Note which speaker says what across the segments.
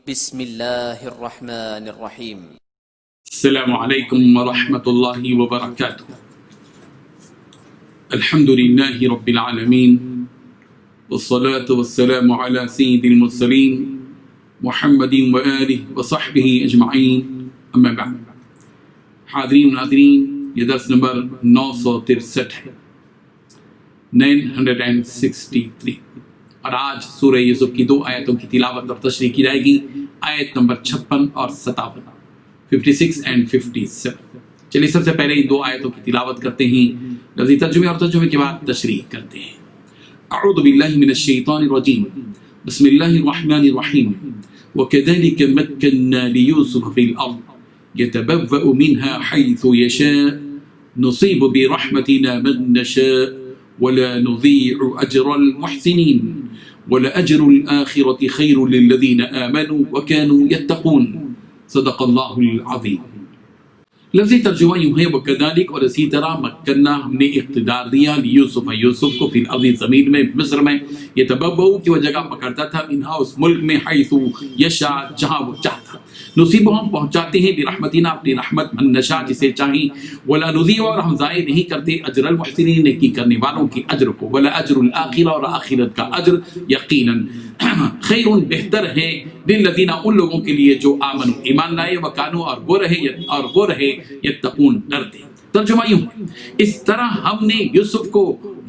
Speaker 1: بسم الله الرحمن الرحيم.
Speaker 2: السلام عليكم ورحمة الله وبركاته. الحمد لله رب العالمين والصلاة والسلام على سيد المرسلين محمد وآله وصحبه أجمعين أما بعد. حاضرین و ناظرین، یہ درس نمبر 963 ہے، 963، اور آج سورہ یوسف کی 2 آیتوں کی تلاوت اور تشریح کی جائے گی، آیت نمبر 56 اور 57، 56 and 57۔ چلیے سب سے پہلے ان 2 آیتوں کی تلاوت کرتے ہیں، لفظی ترجمے اور ترجمے کے بعد تشریح کرتے ہیں۔ اعوذ باللہ من الشیطان الرجیم، بسم اللہ الرحمن الرحیم۔ وكذلك مكنا ليوسف في الأرض يتبوأ منها حيث يشاء نصيب برحمتنا من نشاء ولا نضيع أجر المحسنين ولأجر الآخرة خير للذين آمنوا وكانوا يتقون۔ صدق اللہ العظیم۔ لفظی ترجمہ یوں ہے، وَكَذَلِكَ، اور اسی طرح مکنہ ہم نے اقتدار دیا لیوسف یوسف کو فی الارض زمین میں، مصر میں، یتبوأ کہ وہ جگہ پکڑتا تھا، منہا اس ملک میں، حیث یشاء جہاں وہ چاہتا، نصیب ہم پہنچاتے ہیں برحمتنا اپنی رحمت من نشاء جسے چاہیں، ولا نضیع اور ہم ضائع نہیں کرتے اجر المحسنین نیکی کرنے والوں کی اجر کو، ولا اجر الآخرہ اور آخرت کا اجر یقیناً خیر بہتر ہے للذین ان لوگوں کے لیے جو آمنوا ایمان لائے، وکانوا اور وہ رہے یتقون ڈرتے۔ ترجمہ یوں ہے، اس طرح ہم نے یوسف کو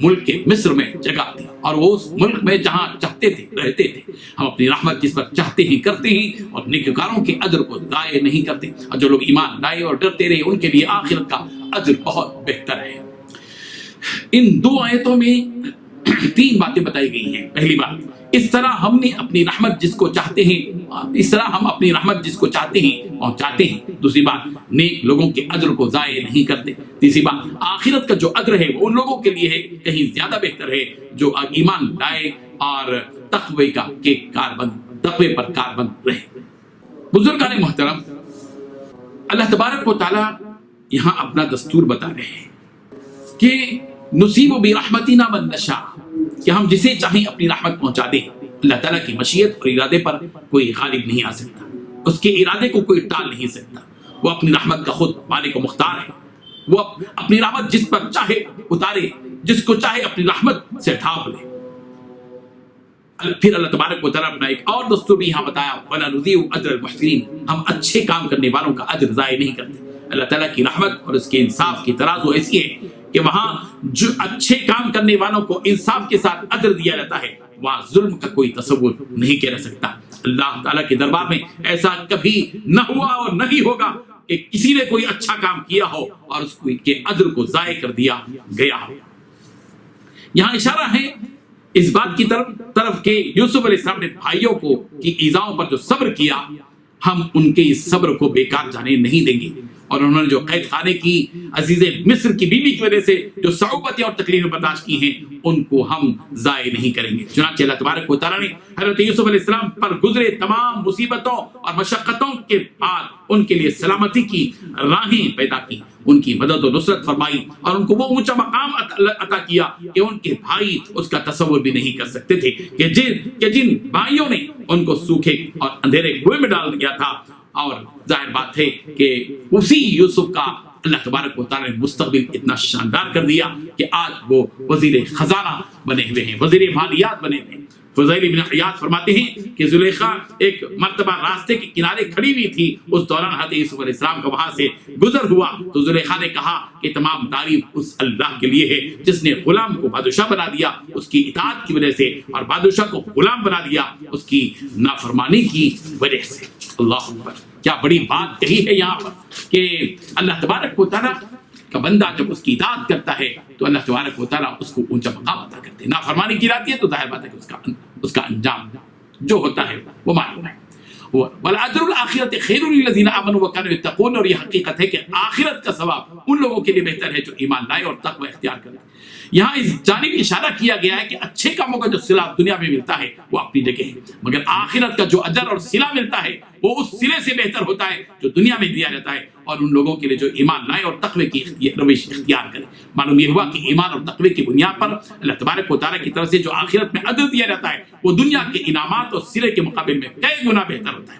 Speaker 2: ملک کے مصر میں جگہ دی اور وہ اس ملک میں جہاں چاہتے تھے رہتے تھے۔ ہم اپنی رحمت جس پر چاہتے ہیں کرتے ہیں اور نیکوکاروں کے اجر کو ضائع نہیں کرتے، اور جو لوگ ایمان لائے اور ڈرتے رہے ان کے لیے آخرت کا اجر بہت بہتر ہے۔ ان 2 آیتوں میں 3 باتیں بتائی گئی ہیں۔ پہلی بات، اس طرح ہم نے اپنی رحمت جس کو چاہتے ہیں، اس طرح ہم اپنی رحمت جس کو چاہتے ہیں پہنچاتے ہیں۔ دوسری بات، نیک لوگوں کے اجر کو ضائع نہیں کرتے۔ تیسری بات، آخرت کا جو اجر ہے وہ ان لوگوں کے لیے ہے کہیں زیادہ بہتر ہے جو ایمان لائے اور تقوی پر کاربند رہے۔ بزرگان محترم، اللہ تبارک و تعالی یہاں اپنا دستور بتا رہے ہیں کہ نصیب برحمتنا من نشاء، کہ ہم جسے چاہیں اپنی رحمت پہنچا دیں۔ اللہ تعالیٰ کی مشیت اور ارادے پر کوئی غالب نہیں آ سکتا، اس کے ارادے کو کوئی ٹال نہیں سکتا۔ وہ اپنی رحمت کا خود مالک و مختار ہے، وہ اپنی رحمت جس پر چاہے اتارے، جس کو چاہے اپنی رحمت سے ڈھانپ لے۔ پھر اللہ تبارک و تعالیٰ اپنا ایک اور دستور بھی یہاں بتایا، وَلَا نُضِيعُ أَجْرَ الْمُحْسِنِينَ، ہم اچھے کام کرنے والوں کا اجر ضائع نہیں کرتے۔ اللہ تعالیٰ کی رحمت اور اس کے انصاف کی ترازو ایسی ہے کہ وہاں جو اچھے کام کرنے والوں کو انصاف کے ساتھ اجر دیا جاتا ہے، وہاں ظلم کا کوئی تصور نہیں کیا جا سکتا۔ اللہ تعالیٰ کے دربار میں ایسا کبھی نہ ہوا اور نہیں ہوگا کہ کسی نے کوئی اچھا کام کیا ہو اور اس کے اجر کو ضائع کر دیا گیا ہو۔ یہاں اشارہ ہے اس بات کی طرف کہ یوسف علیہ السلام نے بھائیوں کو کی ایذاؤں پر جو صبر کیا، ہم ان کے اس صبر کو بیکار جانے نہیں دیں گے، اور انہوں نے جو قید خانے کی عزیز مصر کی بیوی کی وجہ سے جو صعوبتیں اور تکلیفیں برداشت کی ہیں ان کو ہم ضائع نہیں کریں گے۔ چنانچہ اللہ تبارک و تعالیٰ نے حضرت یوسف علیہ السلام پر گزرے تمام مصیبتوں اور مشقتوں کے بعد ان کے لیے سلامتی کی راہیں پیدا کی، ان کی مدد و نصرت فرمائی اور ان کو وہ اونچا مقام عطا کیا کہ ان کے بھائی اس کا تصور بھی نہیں کر سکتے تھے کہ جن بھائیوں نے ان کو سوکھے اور اندھیرے کنویں میں ڈال دیا تھا۔ اور ظاہر بات ہے کہ اسی یوسف کا اللہ تبارک و تعالیٰ نے مستقبل اتنا شاندار کر دیا کہ آج وہ وزیر خزانہ بنے ہوئے ہیں، وزیر مالیات بنے ہوئے ہیں۔ فضیل بن عیاض فرماتے ہیں کہ زلیخا ایک مرتبہ راستے کے کنارے کھڑی ہوئی تھی، اس دوران حضرت یوسف علیہ السلام کا وہاں سے گزر ہوا تو زلیخا نے کہا کہ تمام تعریف اس اللہ کے لیے ہے جس نے غلام کو بادشاہ بنا دیا اس کی اطاعت کی وجہ سے، اور بادشاہ کو غلام بنا دیا اس کی نافرمانی کی وجہ سے۔ اللہ اکبر، کیا بڑی بات کہی ہے یہاں پر کہ اللہ تبارک و تعالیٰ کا بندہ جب اس کی اطاعت کرتا ہے تو اللہ تبارک و تعالیٰ اس کو اونچا مقام عطا کرتے ہیں۔ نافرمانی کی جاتی ہے تو ظاہر بات ہے کہ اس کا انجام جو ہوتا ہے وہ معلوم ہے۔ وَالْأَجْرُ الْآخِرَةِ خَيْرٌ لِلَّذِينَ آمَنُوا وَكَانُوا يَتَّقُونَ، اور یہ حقیقت ہے کہ آخرت کا ثواب ان لوگوں کے لیے بہتر ہے جو ایمان لائے اور تقوی اختیار کرے۔ یہاں اس جانب اشارہ کیا گیا ہے کہ اچھے کاموں کا جو صلہ دنیا میں ملتا ہے وہ اپنی جگہ ہے، مگر آخرت کا جو اجر اور صلہ ملتا ہے وہ اس صلے سے بہتر ہوتا ہے جو دنیا میں دیا جاتا ہے، اور ان لوگوں کے لیے جو ایمان لائے اور تقوی کی روش اختیار کرے۔ معلوم یہ ہوا کہ ایمان اور تقوی کی بنیاد پر اللہ تبارک و تعالیٰ کی طرف سے جو آخرت میں اجر دیا جاتا ہے وہ دنیا کے انعامات اور صلے کے مقابل میں کئی گنا بہتر ہوتا ہے۔